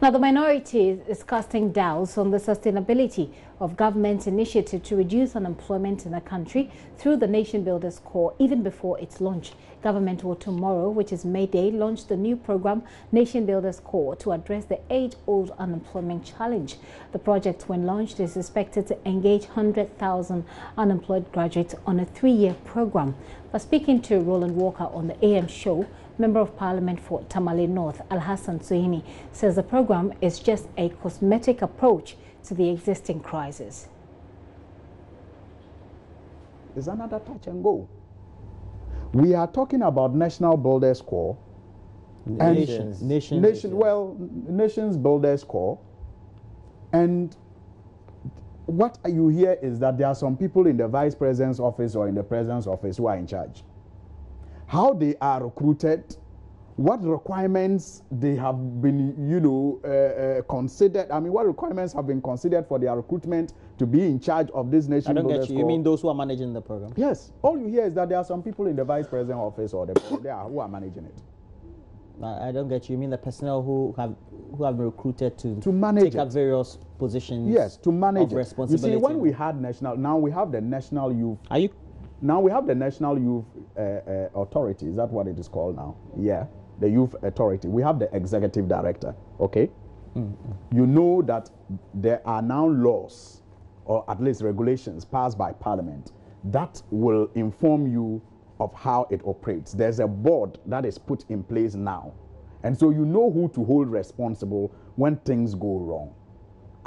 Now, the minority is casting doubts on the sustainability of government's initiative to reduce unemployment in the country through the Nation Builders Corps even before its launch. Government will tomorrow, which is May Day, launch the new program Nation Builders Corps to address the age-old unemployment challenge. The project, when launched, is expected to engage 100,000 unemployed graduates on a 3-year program. But speaking to Roland Walker on the AM show, Member of Parliament for Tamale North, Alhassan Suini, says the program is just a cosmetic approach to the existing crisis. It's another touch and go. We are talking about National Builders Corps Nations Builders Corps, and what you hear is that there are some people in the Vice President's office or in the President's office who are in charge. How they are recruited, what requirements they have been, considered. I mean, what requirements have been considered for their recruitment to be in charge of this Nation Builders Corps? I don't get you. You mean those who are managing the program? Yes. All you hear is that there are some people in the Vice President's office or who are managing it. I don't get you. You mean the personnel who have been recruited to manage take up various positions? Yes, to manage of responsibility. You see, when we had now we have the National Youth. Now we have the National Youth Authority. Is that what it is called now? Yeah, the Youth Authority. We have the Executive Director. Okay. You know that there are now laws, or at least regulations, passed by Parliament that will inform you of how it operates. There's a board that is put in place now, and so you know who to hold responsible when things go wrong.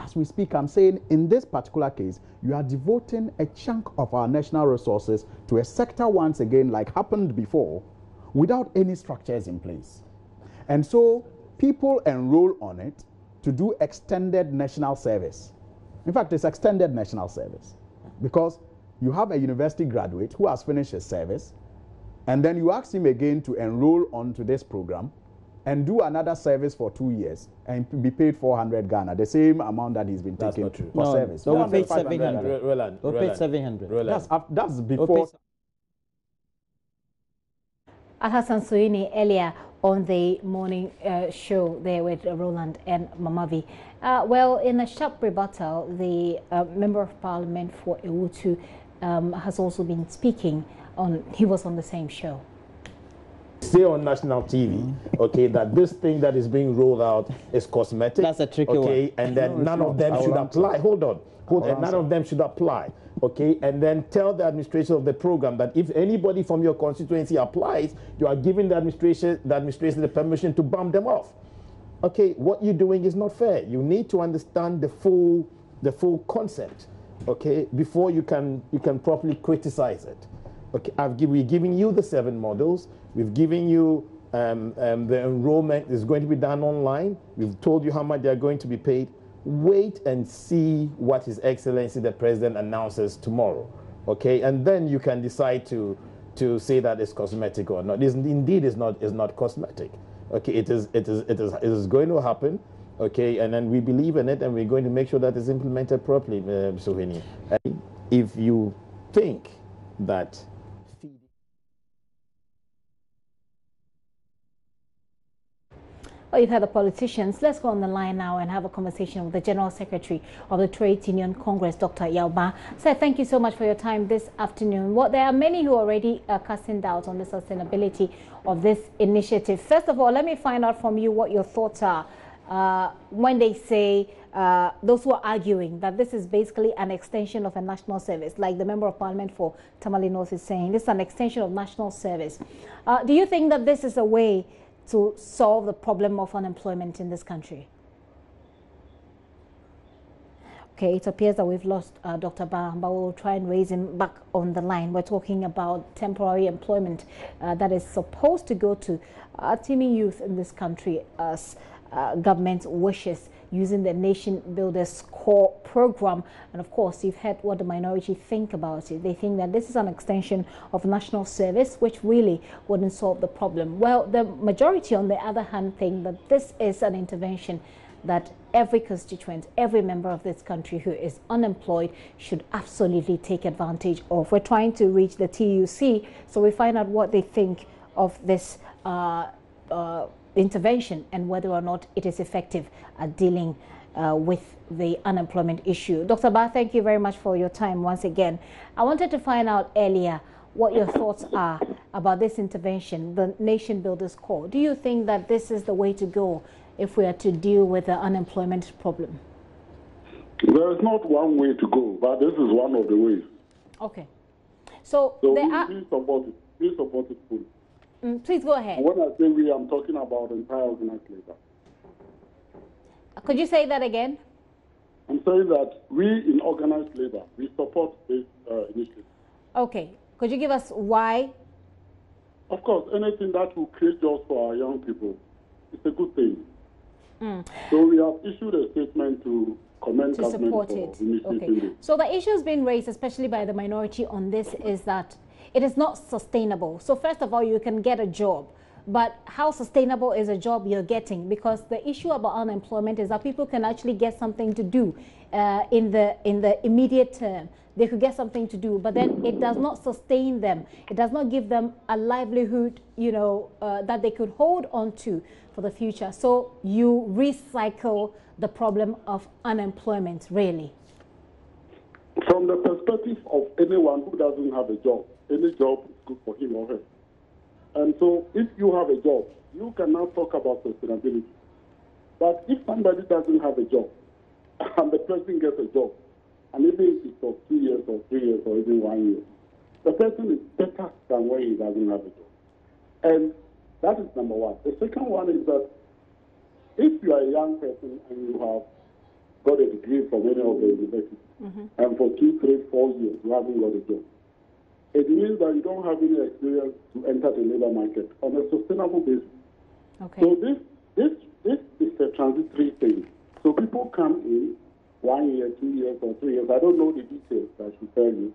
As we speak, I'm saying in this particular case, you are devoting a chunk of our national resources to a sector once again, like happened before, without any structures in place. And so people enroll on it to do extended national service. In fact, it's extended national service because you have a university graduate who has finished his service, and then you ask him again to enroll onto this program and do another service for 2 years and be paid 400 Ghana, the same amount that he's been taking for service. So we paid 700. We paid 700. That's before. Alhassan Suini earlier on the morning show there with Roland and Mamavi. Well, in a sharp rebuttal, the Member of Parliament for Ewutu has also been speaking on. He was on the same show. Say on national TV, okay, that this thing that is being rolled out is cosmetic. That's a tricky one. And then none of them should apply. Hold on. None of them should apply. Okay, and then tell the administration of the program that if anybody from your constituency applies, you are giving the administration the permission to bump them off. Okay, what you're doing is not fair. You need to understand the full concept, okay, before you can properly criticize it. Okay, we're giving you the 7 models. We've given you the enrollment is going to be done online. We've told you how much they are going to be paid. Wait and see what His Excellency the President announces tomorrow, okay? And then you can decide to say that it's cosmetic or not. Indeed, is not cosmetic. Okay, it is going to happen. Okay, and then we believe in it, and we're going to make sure that it's implemented properly, Mr. Winnie. If you think that Well, you've heard the politicians. Let's go on the line now and have a conversation with the General Secretary of the Trade Union Congress, Dr. Yalba. Sir, thank you so much for your time this afternoon. Well, there are many who are already casting doubt on the sustainability of this initiative. First of all, let me find out from you what your thoughts are when they say, those who are arguing that this is basically an extension of a national service, like the Member of Parliament for Tamale North is saying, this is an extension of national service. Do you think that this is a way to solve the problem of unemployment in this country? Okay, it appears that we've lost Dr. Ba, but we'll try and raise him back on the line. We're talking about temporary employment that is supposed to go to teeming youth in this country as government wishes, using the Nation Builders Corps program. And of course, you've heard what the minority think about it. They think that this is an extension of national service, which really wouldn't solve the problem. Well, the majority, on the other hand, think that this is an intervention that every constituent, every member of this country who is unemployed should absolutely take advantage of. We're trying to reach the TUC, so we find out what they think of this intervention and whether or not it is effective at dealing with the unemployment issue. Dr. Ba, thank you very much for your time once again. I wanted to find out earlier what your thoughts are about this intervention, the Nation Builders Corps. Do you think that this is the way to go if we are to deal with the unemployment problem? There is not one way to go, but this is one of the ways. Okay. So there are... Please support it fully. Please go ahead. And when I say we, I'm talking about entire organized labor. Could you say that again? I'm saying that we in organized labor, we support this initiative. Okay. Could you give us why? Of course, anything that will create jobs for our young people, it's a good thing. So we have issued a statement to commend government support for it. initiating this. So the issue has been raised, especially by the minority on this, is that it is not sustainable. So first of all, you can get a job, but how sustainable is a job you're getting? Because the issue about unemployment is that people can actually get something to do in the immediate term. They could get something to do, but then it does not sustain them. It does not give them a livelihood, you know, that they could hold on to for the future. So you recycle the problem of unemployment, really. From the perspective of anyone who doesn't have a job, any job is good for him or her. And so if you have a job, you can now talk about sustainability. But if somebody doesn't have a job and the person gets a job, and even if it's for 2 years or 3 years or even 1 year, the person is better than when he doesn't have a job. And that is number one. The second one is that if you are a young person and you have got a degree from any of the universities, and for 2, 3, 4 years you haven't got a job, it means that you don't have any experience to enter the labor market on a sustainable basis. Okay. So this is a transitory thing. So people come in 1 year, 2 years, or 3 years. I don't know the details, I should tell you.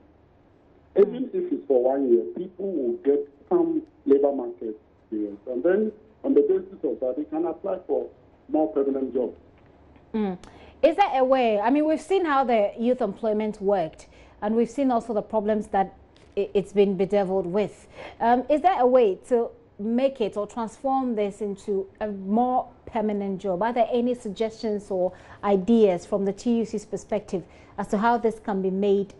Even if it's for 1 year, people will get some labor market experience. And then on the basis of that, they can apply for more permanent jobs. Is there a way? I mean, we've seen how the youth employment worked, and we've seen also the problems that it's been bedeviled with. Is there a way to make it or transform this into a more permanent job? Are there any suggestions or ideas from the TUC's perspective as to how this can be made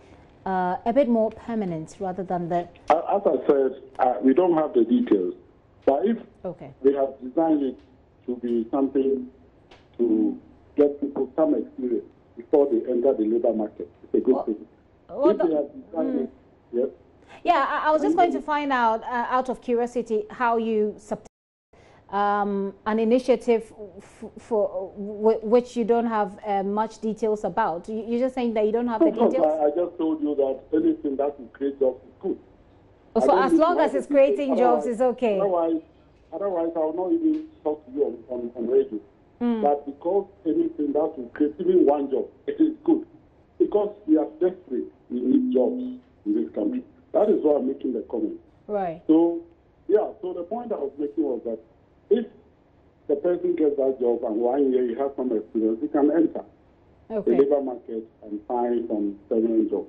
a bit more permanent rather than the... As I said, we don't have the details. But if we have designed it to be something to get people some experience before they enter the labor market, it's a good thing. If they have designed it, yes. Yeah, I was just going to find out of curiosity, how you support an initiative for which you don't have much details about. You're just saying that you don't have the details? I just told you that anything that will create jobs is good. So as long as it's creating jobs, it's okay? Otherwise I will not even talk to you on radio. But because anything that will create even one job, it is good. Because we are desperate, we need jobs in this country. That is why I'm making the comment. Right. So, yeah, so the point I was making was that if the person gets that job and 1 year he has some experience, he can enter the labor market and find some permanent job.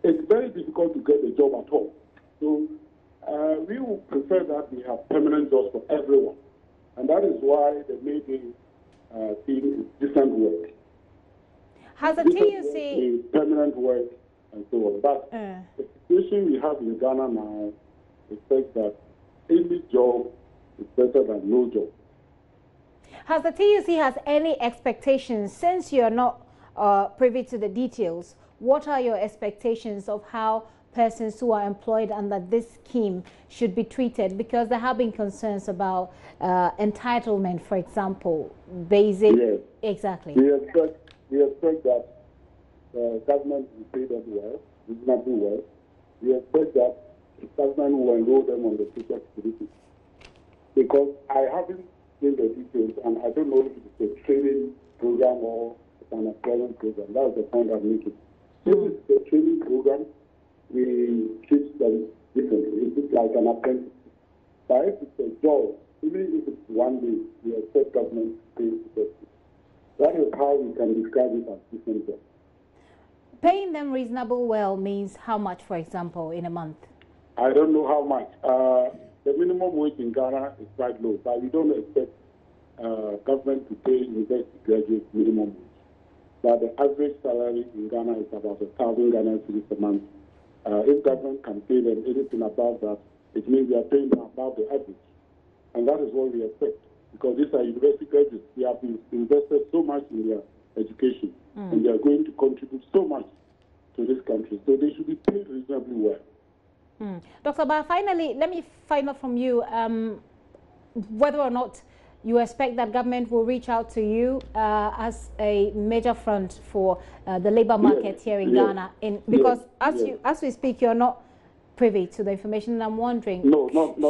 It's very difficult to get a job at all. So we would prefer that we have permanent jobs for everyone. And that is why the main theme is decent work. Has the TUC... permanent work and so on. But the situation we have in Ghana now is such that any job is better than no job. Has the TUC has any expectations, since you're not privy to the details, what are your expectations of how persons who are employed under this scheme should be treated? Because there have been concerns about entitlement, for example, basic... Yes. Exactly. We expect that the government will pay them well, reasonably well. We expect that the government will enroll them on the social security. Because I haven't seen the details, and I don't know if it's a training program or it's an employment program. That's the point I'm making. If it's a training program, we treat them differently. It's like an apprentice. But if it's a job, even if it's 1 day, we expect government to pay the person. That is how we can describe it as different jobs. Paying them reasonable well means how much, for example, in a month? I don't know how much. the minimum wage in Ghana is quite low, but we don't expect government to pay university graduates minimum wage. But the average salary in Ghana is about 1,000 Ghana cedis a month. If government can pay them anything above that, it means we are paying them above the average. And that is what we expect, because these are university graduates. They have been invested so much in their education, and they are going to contribute so much to this country. So they should be paid reasonably well. Dr. Ba, finally, let me find out from you whether or not you expect that government will reach out to you as a major front for the labor market here in Ghana. Because as we speak, you're not privy to the information, and I'm wondering. No,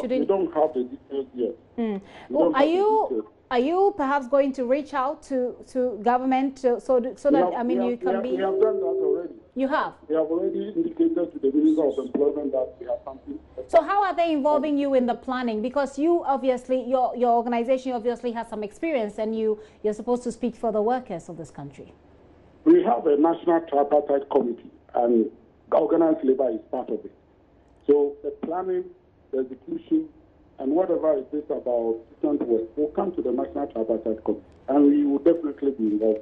we don't have the details yet. Well, are you perhaps going to reach out to government so that I mean you can be? We have done that already. You have? We have already indicated to the Minister of Employment that we have something. So how are they involving you in the planning? Because you obviously, your organization obviously has some experience, and you're supposed to speak for the workers of this country. We have a national tripartite committee, and organized labor is part of it. So the planning, the execution, and whatever it is about different work will come to the national tripartite committee, and we will definitely be involved.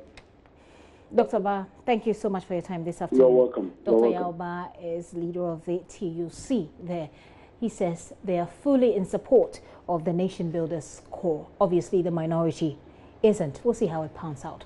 Dr. Ba, thank you so much for your time this afternoon. You're welcome. Dr. Yao Ba is leader of the TUC there. He says they are fully in support of the Nation Builders Corps. Obviously, the minority isn't. We'll see how it pans out.